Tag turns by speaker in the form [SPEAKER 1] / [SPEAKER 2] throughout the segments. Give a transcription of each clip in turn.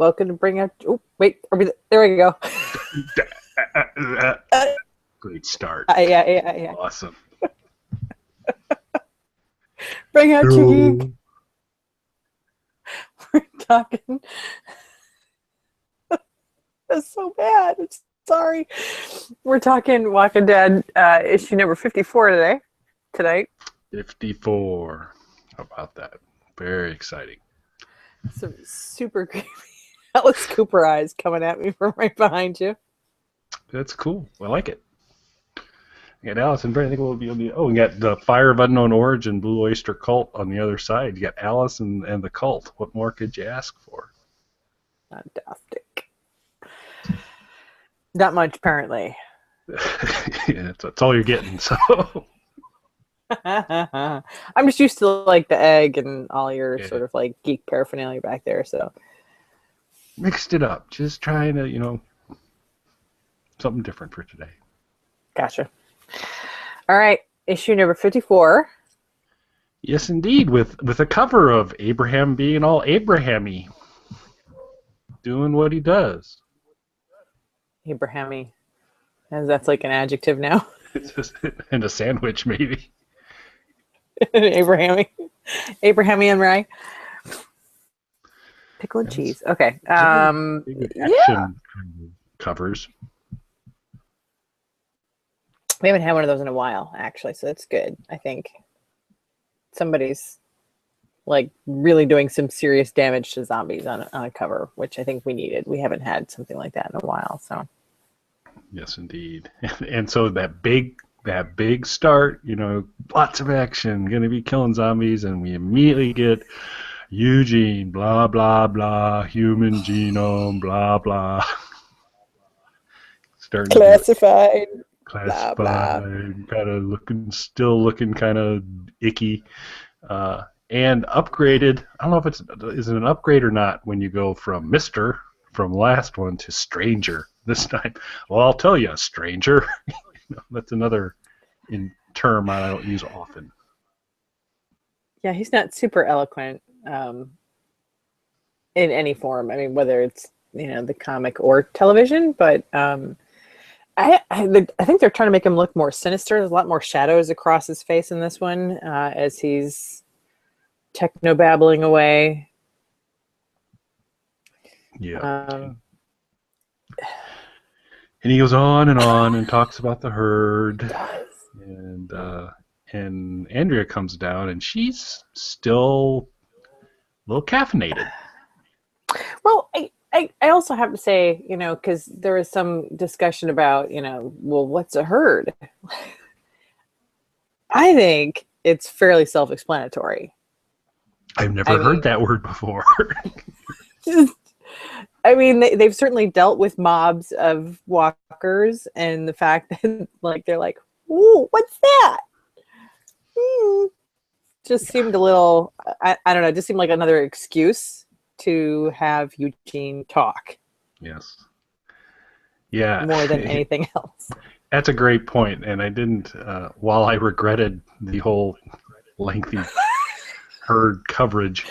[SPEAKER 1] Welcome to bring out. Oh, wait. There we go.
[SPEAKER 2] Great start.
[SPEAKER 1] Yeah.
[SPEAKER 2] Awesome.
[SPEAKER 1] Bring out your geek. We're talking. That's so bad. I'm sorry. We're talking Walking Dead issue number 54 tonight.
[SPEAKER 2] 54. How about that? Very exciting.
[SPEAKER 1] Some super creepy Alice Cooper eyes coming at me from right behind you.
[SPEAKER 2] That's cool. I like it. You got Alice and Brent. I think we'll be. Oh, we got the Fire of Unknown Origin, Blue Oyster Cult on the other side. You got Alice and the cult. What more could you ask for?
[SPEAKER 1] Fantastic. Not much, apparently.
[SPEAKER 2] Yeah, that's all you're getting. So
[SPEAKER 1] I'm just used to like the egg and all your sort of like geek paraphernalia back there. So
[SPEAKER 2] mixed it up. Just trying to, something different for today.
[SPEAKER 1] Gotcha. All right, issue number 54.
[SPEAKER 2] Yes, indeed, with a cover of Abraham being all Abraham-y, doing what he does.
[SPEAKER 1] Abraham-y. As that's like an adjective now.
[SPEAKER 2] And a sandwich, maybe.
[SPEAKER 1] Abraham-y. Abraham-y and rye. Pickle and cheese. Okay.
[SPEAKER 2] Action covers.
[SPEAKER 1] We haven't had one of those in a while, actually, so that's good. I think somebody's like really doing some serious damage to zombies on a cover, which I think we needed. We haven't had something like that in a while, so.
[SPEAKER 2] Yes, indeed. And so that big start, lots of action, going to be killing zombies, and we immediately get Eugene, blah, blah, blah, human genome, blah, blah. Starting
[SPEAKER 1] classified.
[SPEAKER 2] Classified,
[SPEAKER 1] blah, blah.
[SPEAKER 2] Kind of still looking kind of icky. And upgraded, I don't know if is it an upgrade or not when you go from Mr. from last one to Stranger this time. Well, I'll tell you, Stranger. That's another term I don't use often.
[SPEAKER 1] Yeah, he's not super eloquent in any form. I mean, whether it's the comic or television, but I think they're trying to make him look more sinister. There's a lot more shadows across his face in this one as he's techno-babbling away.
[SPEAKER 2] Yeah. And he goes on and talks about the herd. And Andrea comes down, and she's still a little caffeinated.
[SPEAKER 1] Well, I also have to say, because there was some discussion about, well, what's a herd? I think it's fairly self-explanatory.
[SPEAKER 2] I've never heard that word before.
[SPEAKER 1] I mean, they've certainly dealt with mobs of walkers, and the fact that they're like, "Ooh, what's that?" Just seemed a little, I don't know, just seemed like another excuse to have Eugene talk.
[SPEAKER 2] Yes. Yeah.
[SPEAKER 1] More than anything else.
[SPEAKER 2] That's a great point, and I didn't. While I regretted the whole lengthy herd coverage.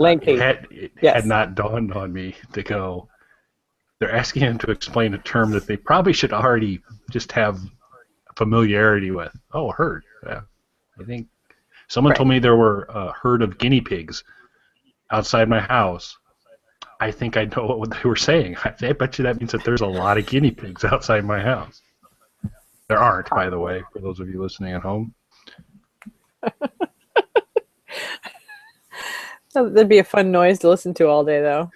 [SPEAKER 2] It had not dawned on me to go. They're asking him to explain a term that they probably should already just have familiarity with. Oh, herd. Yeah. I think someone told me there were a herd of guinea pigs outside my house. I think I know what they were saying. I bet you that means that there's a lot of guinea pigs outside my house. There aren't, by the way, for those of you listening at home.
[SPEAKER 1] That'd be a fun noise to listen to all day, though.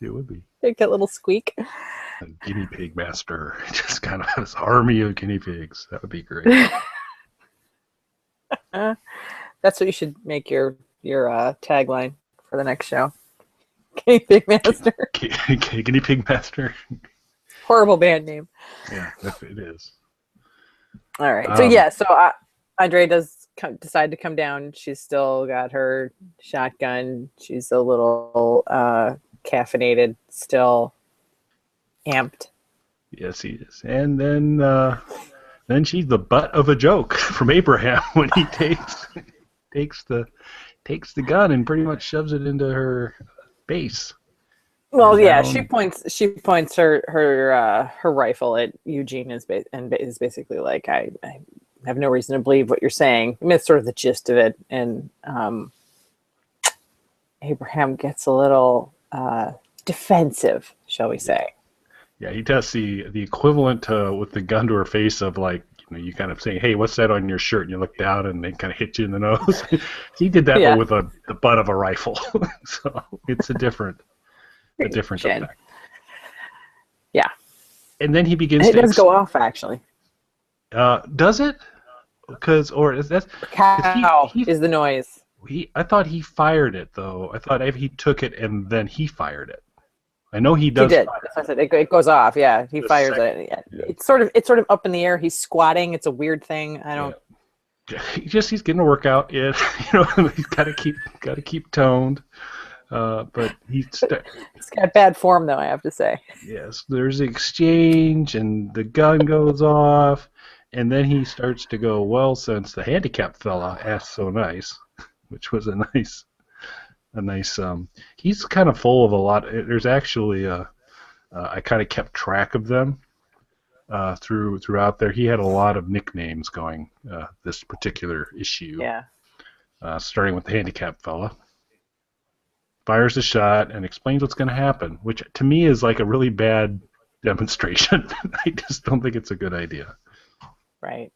[SPEAKER 2] It would be.
[SPEAKER 1] Like that little squeak.
[SPEAKER 2] A guinea pig master. Just kind of this army of guinea pigs. That would be great.
[SPEAKER 1] That's what you should make your tagline for the next show. Guinea pig master.
[SPEAKER 2] Guinea pig master.
[SPEAKER 1] Horrible band name.
[SPEAKER 2] Yeah, it is.
[SPEAKER 1] All right. So Andre does decide to come down. She's still got her shotgun. She's a little caffeinated, still amped.
[SPEAKER 2] Yes, he is. And then she's the butt of a joke from Abraham when he takes the gun and pretty much shoves it into her base.
[SPEAKER 1] Well, yeah, she points her rifle at Eugene and is basically like, I have no reason to believe what you're saying. I mean, it's sort of the gist of it, and Abraham gets a little defensive, shall we say?
[SPEAKER 2] Yeah, he does see the equivalent with the gun to her face of like, you kind of saying, "Hey, what's that on your shirt?" And you look down, and they kind of hit you in the nose. He did that, but with the butt of a rifle. So it's a different effect.
[SPEAKER 1] Yeah.
[SPEAKER 2] And then he begins.
[SPEAKER 1] It does go off, actually.
[SPEAKER 2] Does it? Because
[SPEAKER 1] cow is the noise.
[SPEAKER 2] I thought he fired it though. I thought he took it and then he fired it. I know he does.
[SPEAKER 1] He did. That's what I said. It goes off. Yeah, he fires it. Yeah. It's sort of up in the air. He's squatting. It's a weird thing. I don't.
[SPEAKER 2] Yeah. He's getting a workout in. He's got to keep toned. But he's
[SPEAKER 1] got bad form though, I have to say.
[SPEAKER 2] Yes, there's the exchange and the gun goes off, and then he starts to go, well, since the handicapped fella asked so nice, which was a nice. He's kind of full of a lot. There's actually I kind of kept track of them throughout there. He had a lot of nicknames going this particular issue.
[SPEAKER 1] Yeah.
[SPEAKER 2] Starting with the handicapped fella. Fires a shot and explains what's going to happen, which to me is like a really bad demonstration. I just don't think it's a good idea.
[SPEAKER 1] Right.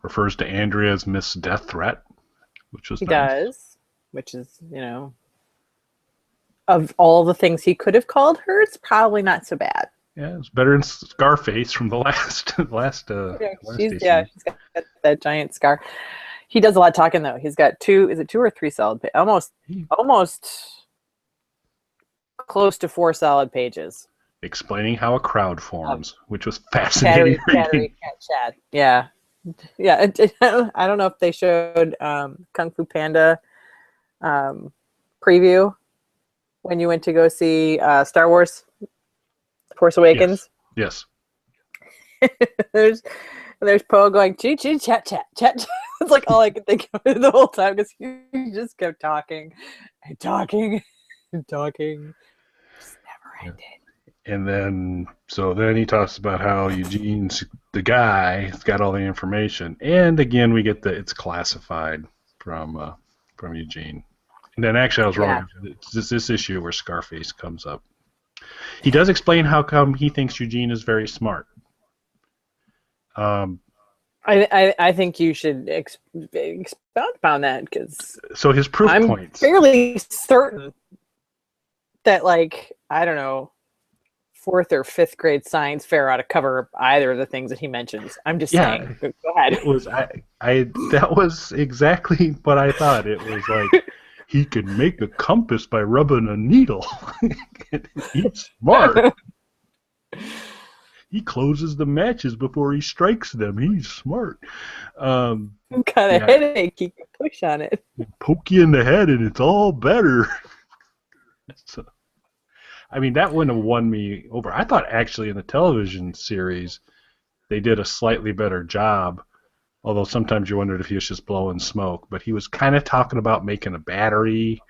[SPEAKER 2] Refers to Andrea as Miss Death Threat, which was
[SPEAKER 1] nice.
[SPEAKER 2] Does.
[SPEAKER 1] Which is, of all the things he could have called her, it's probably not so bad.
[SPEAKER 2] Yeah, it's better than Scarface from the last
[SPEAKER 1] she's got that giant scar. He does a lot of talking though. He's got two or three solid pages? Almost close to 4 solid pages.
[SPEAKER 2] Explaining how a crowd forms, which was fascinating.
[SPEAKER 1] Chat. Yeah. Yeah. I don't know if they showed Kung Fu Panda preview when you went to go see Star Wars Force Awakens.
[SPEAKER 2] Yes.
[SPEAKER 1] There's Poe going chee chee chat chat chat. It's like all I could think of the whole time because he just kept talking and talking and talking. Just never ended.
[SPEAKER 2] And then he talks about how Eugene's the guy. He's got all the information, and again we get it's classified from Eugene. And then actually I was wrong. Yeah. It's this issue where Scarface comes up. He does explain how come he thinks Eugene is very smart.
[SPEAKER 1] I think you should expound upon that because
[SPEAKER 2] his proof points.
[SPEAKER 1] I'm fairly certain that, like, I don't know, 4th or 5th grade science fair ought to cover either of the things that he mentions. I'm just saying. Go ahead.
[SPEAKER 2] It was that was exactly what I thought. It was like he can make a compass by rubbing a needle. He's smart. He closes the matches before he strikes them. He's smart.
[SPEAKER 1] Got a headache. He can push on it.
[SPEAKER 2] Poke you in the head and it's all better. So, I mean, that wouldn't have won me over. I thought actually in the television series they did a slightly better job, although sometimes you wondered if he was just blowing smoke. But he was kind of talking about making a battery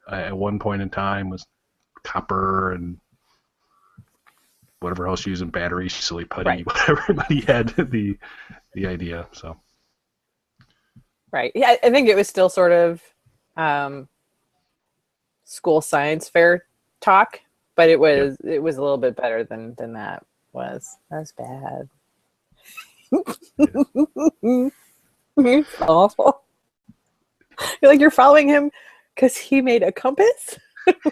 [SPEAKER 2] at one point in time with copper and whatever else using batteries, silly putty, whatever. But he had the idea. So.
[SPEAKER 1] Right. Yeah, I think it was still sort of school science fair talk, but it was a little bit better than that was. That's bad. It's awful. You're following him because he made a compass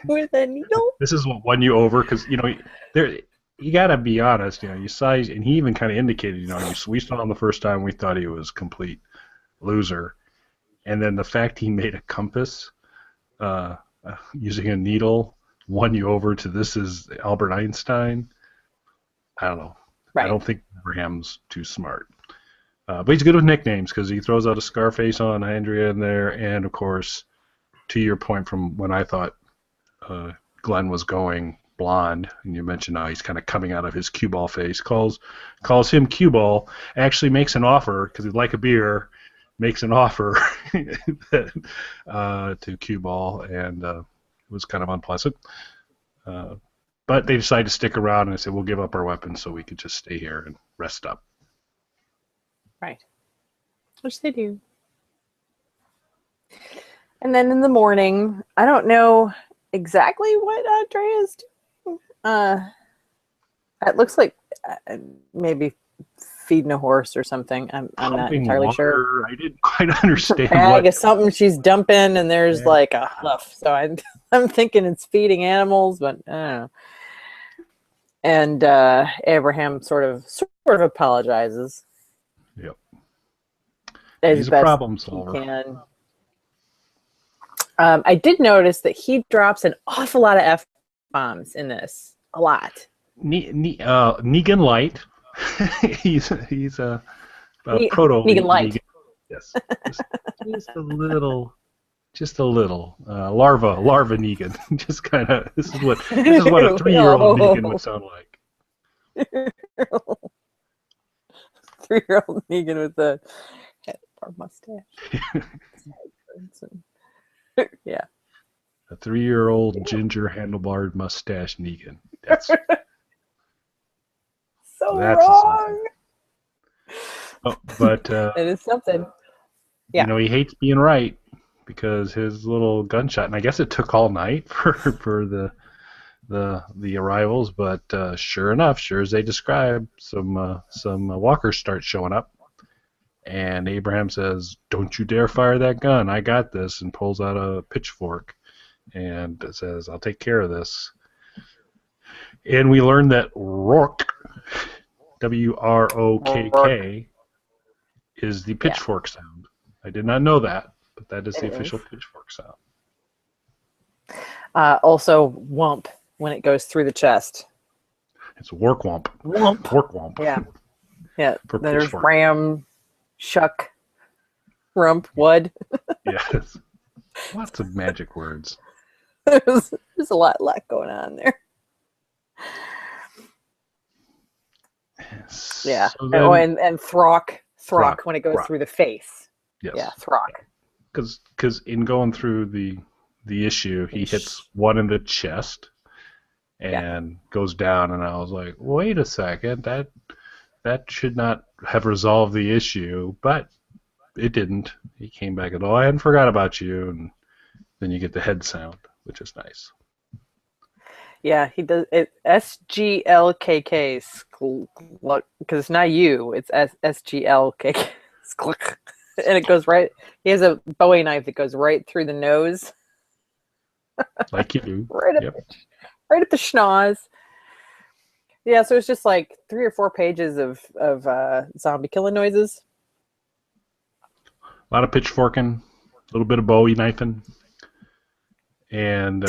[SPEAKER 1] with a needle.
[SPEAKER 2] This is what won you over because there. You gotta be honest, you saw, and he even kind of indicated, we saw him the first time, we thought he was a complete loser, and then the fact he made a compass using a needle won you over to this is Albert Einstein. I don't know. Right. I don't think Abraham's too smart, but he's good with nicknames because he throws out a Scarface on Andrea in there, and of course, to your point from when I thought Glenn was going blonde, and you mentioned he's kind of coming out of his cue ball face, calls him cue ball, actually makes an offer because he'd like a beer, makes an offer to cue ball, and it was kind of unpleasant. But they decided to stick around, and they said, we'll give up our weapons so we could just stay here and rest up.
[SPEAKER 1] Right. Which they do. And then in the morning, I don't know exactly what Andrea's doing. It looks like maybe feeding a horse or something. I'm not entirely sure.
[SPEAKER 2] I didn't quite understand
[SPEAKER 1] bag is something she's dumping, and there's like a hoof. So I'm thinking it's feeding animals, but I don't know. And Abraham sort of apologizes.
[SPEAKER 2] Yep.
[SPEAKER 1] He's
[SPEAKER 2] a problem solver.
[SPEAKER 1] I did notice that he drops an awful lot of F-bombs in this. A lot.
[SPEAKER 2] Negan Light. he's a proto
[SPEAKER 1] Negan Light.
[SPEAKER 2] Negan. Yes. Just a little. Larva Negan. Just kind of. This is what a 3-year-old Negan would sound like.
[SPEAKER 1] 3-year-old Negan with a handlebar mustache. Yeah.
[SPEAKER 2] A 3-year-old ginger handlebar mustache Negan. That's
[SPEAKER 1] wrong.
[SPEAKER 2] But
[SPEAKER 1] it is something. Yeah.
[SPEAKER 2] He hates being right because his little gunshot, and I guess it took all night for the arrivals, but sure enough, sure as they describe, some walkers start showing up, and Abraham says, "Don't you dare fire that gun! I got this," and pulls out a pitchfork, and says, "I'll take care of this." And we learn that Rourke, W-R-O-K-K, is the pitchfork sound. I did not know that, but that is the official pitchfork sound.
[SPEAKER 1] Also, whump when it goes through the chest.
[SPEAKER 2] It's work whump.
[SPEAKER 1] Whump.
[SPEAKER 2] Work whump.
[SPEAKER 1] Yeah. Yeah. There's
[SPEAKER 2] pitchfork.
[SPEAKER 1] ram, shuck, rump, wud.
[SPEAKER 2] Yes. Lots of magic words.
[SPEAKER 1] There's a lot going on there. Yeah.
[SPEAKER 2] So then,
[SPEAKER 1] and throck when it goes through the face.
[SPEAKER 2] Yes.
[SPEAKER 1] Yeah, throck.
[SPEAKER 2] Because in going through the issue, he hits one in the chest and goes down, and I was like, wait a second, that should not have resolved the issue, but it didn't. He came back and, I hadn't forgot about you, and then you get the head sound, which is nice.
[SPEAKER 1] Yeah, he does it. SGLKK, because it's not you. It's SGLKK, and it goes right. He has a Bowie knife that goes right through the nose,
[SPEAKER 2] like you do.
[SPEAKER 1] right at the schnoz. Yeah, so it's just like 3 or 4 pages of zombie killing noises.
[SPEAKER 2] A lot of pitchforking, a little bit of Bowie knifing. And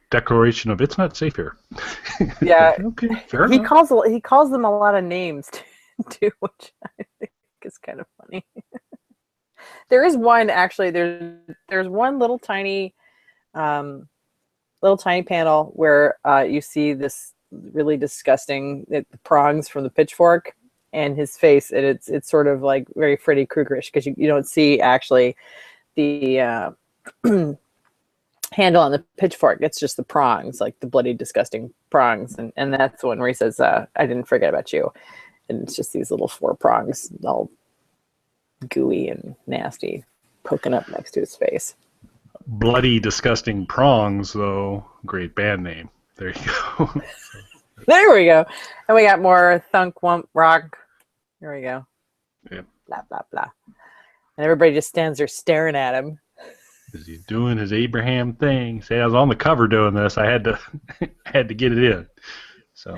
[SPEAKER 2] declaration of it's not safe here.
[SPEAKER 1] Yeah.
[SPEAKER 2] Okay. Fair
[SPEAKER 1] he
[SPEAKER 2] enough.
[SPEAKER 1] he calls them a lot of names too, which I think is kind of funny. There is one actually. There's one little tiny panel where you see this really disgusting the prongs from the pitchfork and his face, and it's sort of like very Freddy Kruegerish because you don't see actually the handle on the pitchfork. It's just the prongs, like the bloody, disgusting prongs, and that's the one where he says, "I didn't forget about you," and it's just these little 4 prongs, all gooey and nasty, poking up next to his face.
[SPEAKER 2] Bloody, disgusting prongs, though. Great band name. There you go.
[SPEAKER 1] There we go. And we got more thunk, wump, rock. Here we go.
[SPEAKER 2] Yep.
[SPEAKER 1] Blah blah blah. And everybody just stands there staring at him.
[SPEAKER 2] Is he doing his Abraham thing? See, I was on the cover doing this. I had to get it in. So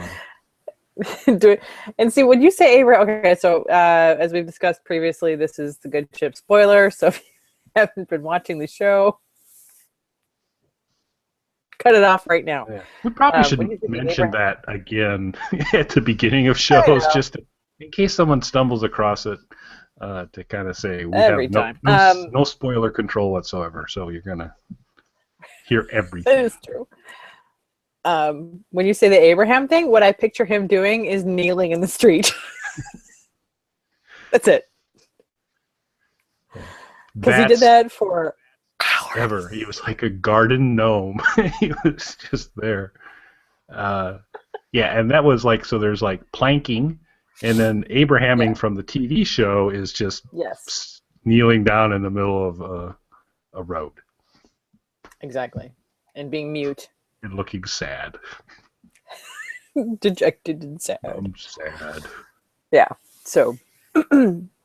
[SPEAKER 1] do it. And see, when you say Abraham, okay, so as we've discussed previously, this is the Good Ship spoiler. So if you haven't been watching the show, cut it off right now.
[SPEAKER 2] Yeah. We probably should mention that again at the beginning of shows, just in case someone stumbles across it. To kind of say we have no spoiler control whatsoever, so you're gonna hear everything.
[SPEAKER 1] That is true. When you say the Abraham thing, what I picture him doing is kneeling in the street. That's it.
[SPEAKER 2] Yeah.
[SPEAKER 1] Because he did that for hours.
[SPEAKER 2] Ever. He was like a garden gnome. He was just there. Yeah, and that was like, so there's like planking, and then Abrahaming from the TV show is just kneeling down in the middle of a road.
[SPEAKER 1] Exactly. And being mute.
[SPEAKER 2] And looking sad.
[SPEAKER 1] Dejected and sad.
[SPEAKER 2] I'm sad.
[SPEAKER 1] Yeah. So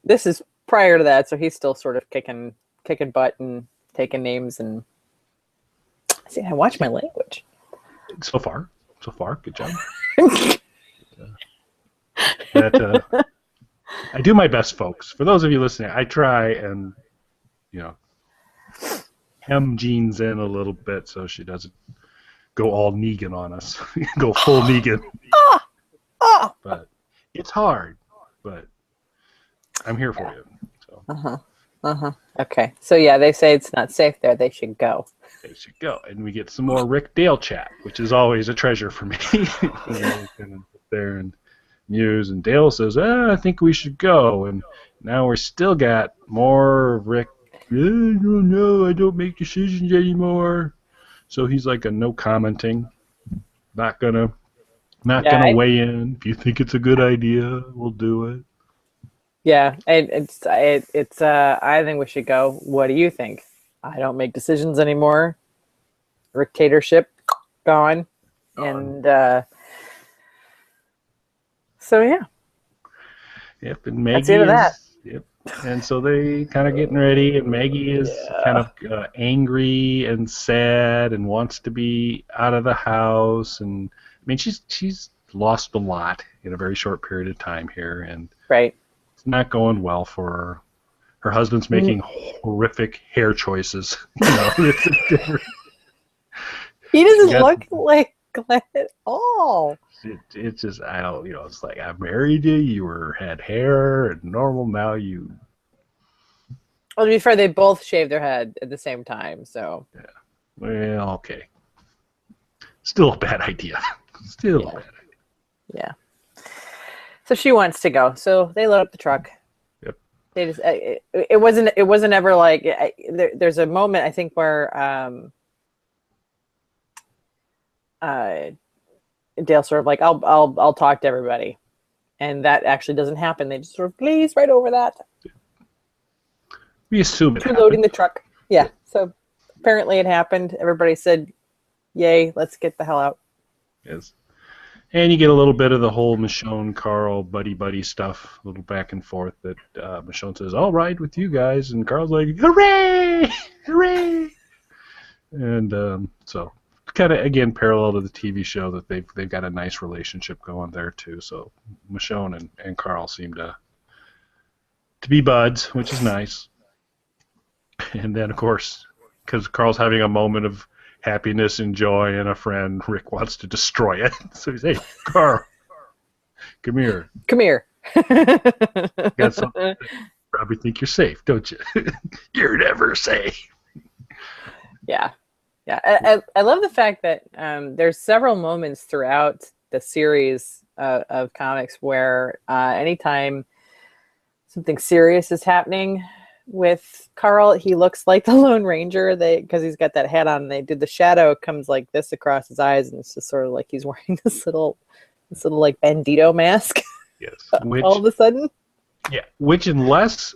[SPEAKER 1] this is prior to that, so he's still sort of kicking butt and taking names and see, I watch my language.
[SPEAKER 2] So far, good job. I do my best, folks. For those of you listening, I try and, hem Jeans in a little bit so she doesn't go all Negan on us. Go full Negan. But it's hard, but I'm here for you. So.
[SPEAKER 1] Okay. So yeah, they say it's not safe there. They should go.
[SPEAKER 2] They should go. And we get some more Rick Dale chat, which is always a treasure for me. Sit there and muse, and Dale says, I think we should go. And now we're still got more Rick. No, I don't make decisions anymore. So he's like a no commenting. Not gonna weigh in. If you think it's a good idea, we'll do it.
[SPEAKER 1] Yeah, it's I think we should go. What do you think? I don't make decisions anymore. Dictatorship gone. And so yeah.
[SPEAKER 2] Yep, and Maggie
[SPEAKER 1] that's the end of that.
[SPEAKER 2] Yep. And so they kind of getting ready, and Maggie is kind of angry and sad and wants to be out of the house. And I mean, she's lost a lot in a very short period of time here, and it's not going well for her. Her husband's making horrific hair choices.
[SPEAKER 1] He doesn't look like Glenn at all.
[SPEAKER 2] It's just, I don't, it's like, I married you, you had hair and normal, now you...
[SPEAKER 1] Well, to be fair, they both shaved their head at the same time, so...
[SPEAKER 2] Yeah. Well, okay. Still a bad idea. A bad idea.
[SPEAKER 1] Yeah. So she wants to go, so they load up the truck.
[SPEAKER 2] Yep.
[SPEAKER 1] They just, it wasn't ever like, there's a moment, I think, where... Dale sort of like, I'll talk to everybody, and that actually doesn't happen. They just sort of glaze right over that.
[SPEAKER 2] We assume it
[SPEAKER 1] loading the truck. Yeah. So apparently it happened. Everybody said, "Yay, let's get the hell out."
[SPEAKER 2] Yes. And you get a little bit of the whole Michonne Carl buddy stuff, a little back and forth. That Michonne says, "I'll ride with you guys," and Carl's like, "Hooray, hooray!" And so. Kind of, again, parallel to the TV show, that they've got a nice relationship going there too. So Michonne and Carl seem to be buds, which is nice. And then, of course, because Carl's having a moment of happiness and joy and a friend, Rick wants to destroy it. So he's, "Hey, Carl, come here.
[SPEAKER 1] Come here."
[SPEAKER 2] Got something. Probably think you're safe, don't you? You're never safe.
[SPEAKER 1] Yeah. Yeah, I love the fact that there's several moments throughout the series of comics where anytime something serious is happening with Carl, he looks like the Lone Ranger. Because he's got that hat on. They did the shadow comes like this across his eyes, and it's just sort of like he's wearing this little like bandito mask.
[SPEAKER 2] Yes.
[SPEAKER 1] All of a sudden.
[SPEAKER 2] Yeah. Which unless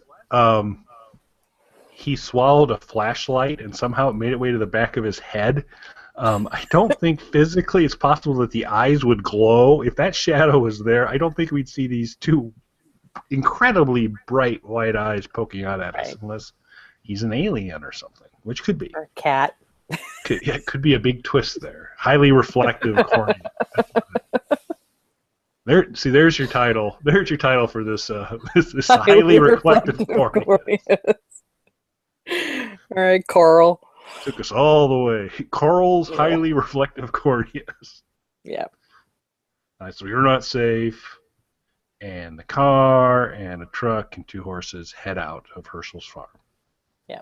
[SPEAKER 2] he swallowed a flashlight and somehow it made its way to the back of his head. I don't think physically it's possible that the eyes would glow. If that shadow was there, I don't think we'd see these two incredibly bright white eyes poking out at us, unless he's an alien or something, which could be.
[SPEAKER 1] Or a cat.
[SPEAKER 2] Could be a big twist there. Highly reflective Corneas. There's your title. There's your title for this this highly reflective Corneas.
[SPEAKER 1] All right, Carl.
[SPEAKER 2] Took us all the way. Carl's highly reflective Corneas.
[SPEAKER 1] Yeah.
[SPEAKER 2] So you're not safe, and the car and a truck and two horses head out of Herschel's farm.
[SPEAKER 1] Yeah.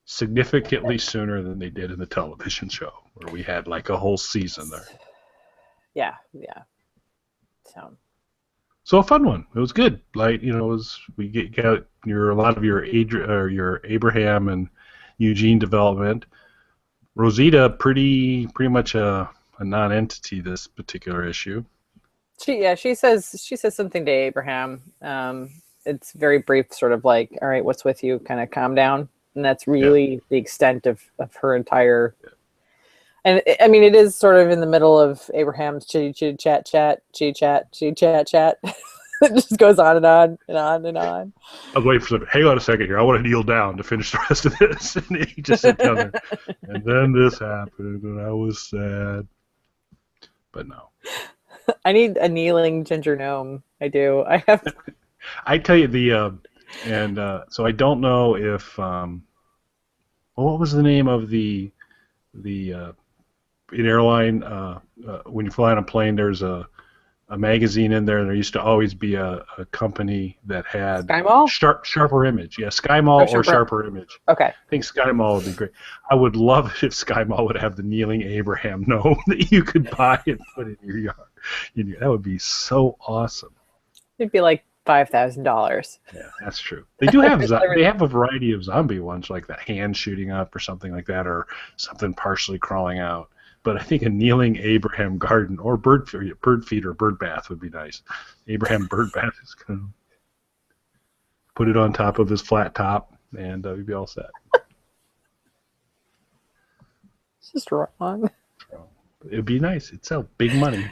[SPEAKER 2] Significantly sooner than they did in the television show, where we had like a whole season there.
[SPEAKER 1] Yeah. So
[SPEAKER 2] a fun one. It was good. Like, we got a lot of your Abraham and Eugene development. Rosita, pretty much a non-entity this particular issue.
[SPEAKER 1] She says something to Abraham. It's very brief, sort of like, all right, what's with you? Kind of calm down. And that's really the extent of her entire. And I mean, it is sort of in the middle of Abraham's chitty chat. It just goes on and on and on and on.
[SPEAKER 2] I was waiting for something. Hang on a second here. I want to kneel down to finish the rest of this. And he just sits down there. And then this happened, and I was sad. But no.
[SPEAKER 1] I need a kneeling ginger gnome. I do. I have.
[SPEAKER 2] I tell you so I don't know if what was the name of the in airline when you fly on a plane, there's a magazine in there, and there used to always be a company that had Sharper Image. Yeah, Sky Mall or Sharper Image.
[SPEAKER 1] Okay.
[SPEAKER 2] I think Sky Mall would be great. I would love it if Sky Mall would have the kneeling Abraham gnome that you could buy and put in your yard. That would be so awesome.
[SPEAKER 1] It'd be like $5,000.
[SPEAKER 2] Yeah, that's true. They do have they have a variety of zombie ones, like the hand shooting up or something like that, or something partially crawling out. But I think a kneeling Abraham garden or bird feed or bird bath would be nice. Abraham bird bath is kind of put it on top of his flat top, and we'd be all set.
[SPEAKER 1] It's just wrong.
[SPEAKER 2] It'd be nice. It'd sell big money.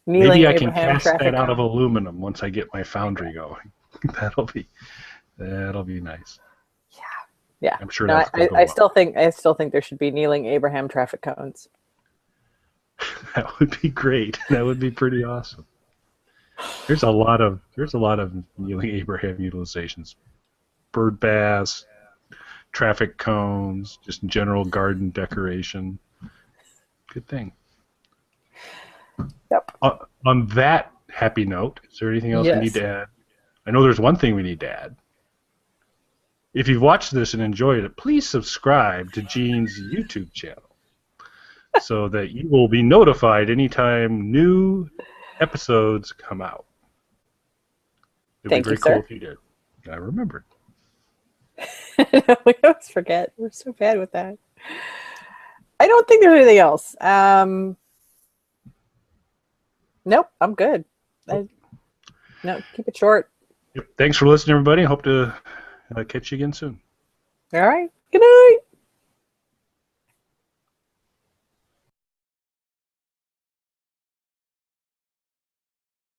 [SPEAKER 1] Kneeling
[SPEAKER 2] Maybe I can
[SPEAKER 1] Abraham
[SPEAKER 2] cast that out of aluminum once I get my foundry going. That'll be nice.
[SPEAKER 1] Yeah,
[SPEAKER 2] I'm sure.
[SPEAKER 1] No, I still think there should be kneeling Abraham traffic cones.
[SPEAKER 2] That would be great. That would be pretty awesome. There's a lot of kneeling Abraham utilizations. Bird baths, traffic cones, just general garden decoration. Good thing.
[SPEAKER 1] Yep.
[SPEAKER 2] On that happy note, is there anything else we need to add? I know there's one thing we need to add. If you've watched this and enjoyed it, please subscribe to Gene's YouTube channel so that you will be notified anytime new episodes come out. It'd be very cool if you did. I remembered.
[SPEAKER 1] We always forget. We're so bad with that. I don't think there's anything else. Nope, I'm good. No, keep it short.
[SPEAKER 2] Yep. Thanks for listening, everybody. Hope to catch you again soon.
[SPEAKER 1] All right. Good night.